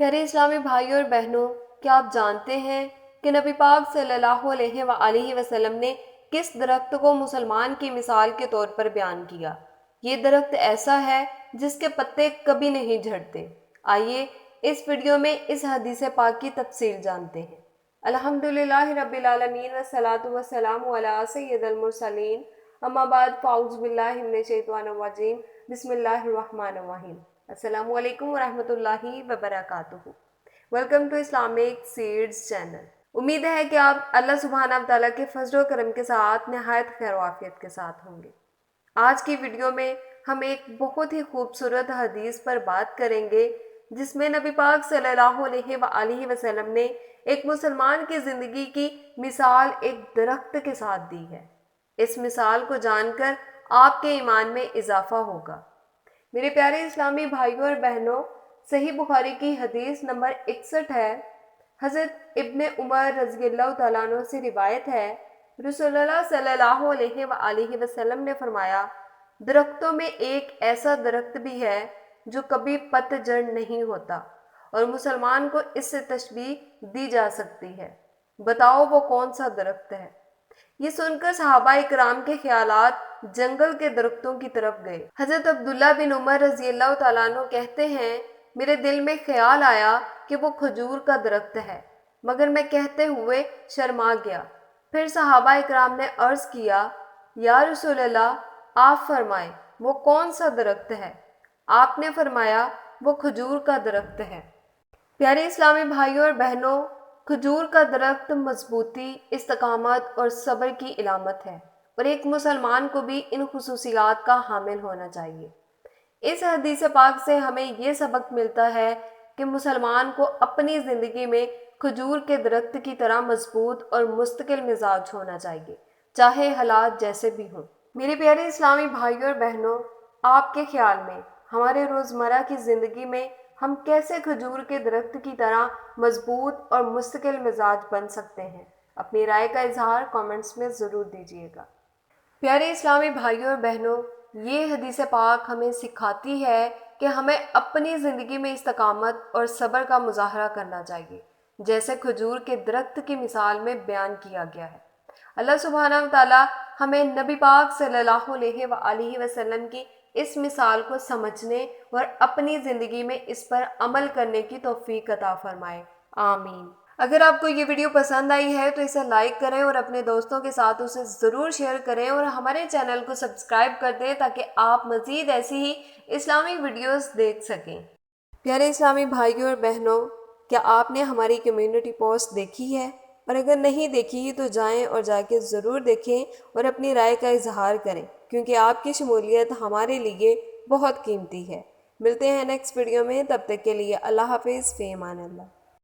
پیارے اسلامی بھائیوں اور بہنوں، کیا آپ جانتے ہیں کہ نبی پاک صلی اللہ علیہ وآلہ وسلم نے کس درخت کو مسلمان کی مثال کے طور پر بیان کیا؟ یہ درخت ایسا ہے جس کے پتے کبھی نہیں جھڑتے۔ آئیے اس ویڈیو میں اس حدیث پاک کی تفصیل جانتے ہیں۔ الحمدللہ رب العالمین والصلاة والسلام علی سید المرسلین، اما بعد فاعوذ باللہ من الشیطان الرجیم، بسم اللہ الرحمن الرحیم۔ السلام علیکم ورحمۃ اللہ وبرکاتہ۔ Welcome to Islamic seeds channel. امید ہے کہ آپ اللہ سبحانہ وتعالیٰ کے فضل و کرم کے ساتھ نہایت خیر و عافیت کے ساتھ ہوں گے۔ آج کی ویڈیو میں ہم ایک بہت ہی خوبصورت حدیث پر بات کریں گے جس میں نبی پاک صلی اللہ علیہ وآلہ وسلم نے ایک مسلمان کی زندگی کی مثال ایک درخت کے ساتھ دی ہے۔ اس مثال کو جان کر آپ کے ایمان میں اضافہ ہوگا۔ میرے پیارے اسلامی بھائیوں اور بہنوں، صحیح بخاری کی حدیث نمبر 61 ہے۔ حضرت ابن عمر رضی اللہ تعالیٰ عنہ سے روایت ہے، رسول اللہ صلی اللہ علیہ وآلہ وسلم نے فرمایا، درختوں میں ایک ایسا درخت بھی ہے جو کبھی پتجھڑ نہیں ہوتا، اور مسلمان کو اس سے تشبیہ دی جا سکتی ہے۔ بتاؤ وہ کون سا درخت ہے؟ یہ سن کر صحابہ اکرام کے خیالات جنگل کے درختوں کی طرف گئے۔ حضرت عبداللہ بن عمر رضی اللہ تعالیٰ عنہ کہتے ہیں، میرے دل میں خیال آیا کہ وہ کھجور کا درخت ہے، مگر میں کہتے ہوئے شرما گیا۔ پھر صحابہ اکرام نے عرض کیا، یا رسول اللہ، آپ فرمائیں وہ کون سا درخت ہے؟ آپ نے فرمایا، وہ کھجور کا درخت ہے۔ پیارے اسلامی بھائیوں اور بہنوں، کھجور کا درخت مضبوطی، استقامت اور صبر کی علامت ہے، اور ایک مسلمان کو بھی ان خصوصیات کا حامل ہونا چاہیے۔ اس حدیث پاک سے ہمیں یہ سبق ملتا ہے کہ مسلمان کو اپنی زندگی میں کھجور کے درخت کی طرح مضبوط اور مستقل مزاج ہونا چاہیے، چاہے حالات جیسے بھی ہوں۔ میرے پیارے اسلامی بھائیوں اور بہنوں، آپ کے خیال میں ہمارے روزمرہ کی زندگی میں ہم کیسے کھجور کے درخت کی طرح مضبوط اور مستقل مزاج بن سکتے ہیں؟ اپنی رائے کا اظہار کامنٹس میں ضرور دیجیے گا۔ پیارے اسلامی بھائیوں اور بہنوں، یہ حدیث پاک ہمیں سکھاتی ہے کہ ہمیں اپنی زندگی میں استقامت اور صبر کا مظاہرہ کرنا چاہیے، جیسے کھجور کے درخت کی مثال میں بیان کیا گیا ہے۔ اللہ سبحانہ وتعالیٰ ہمیں نبی پاک صلی اللہ علیہ وآلہ وسلم کی اس مثال کو سمجھنے اور اپنی زندگی میں اس پر عمل کرنے کی توفیق عطا فرمائے، آمین۔ اگر آپ کو یہ ویڈیو پسند آئی ہے تو اسے لائک کریں اور اپنے دوستوں کے ساتھ اسے ضرور شیئر کریں، اور ہمارے چینل کو سبسکرائب کر دیں تاکہ آپ مزید ایسی ہی اسلامی ویڈیوز دیکھ سکیں۔ پیارے اسلامی بھائیوں اور بہنوں، کیا آپ نے ہماری کمیونٹی پوسٹ دیکھی ہے؟ اور اگر نہیں دیکھی تو جائیں اور جا کے ضرور دیکھیں اور اپنی رائے کا اظہار کریں، کیونکہ آپ کی شمولیت ہمارے لیے بہت قیمتی ہے۔ ملتے ہیں نیکسٹ ویڈیو میں، تب تک کے لیے اللہ حافظ، فی امان اللہ۔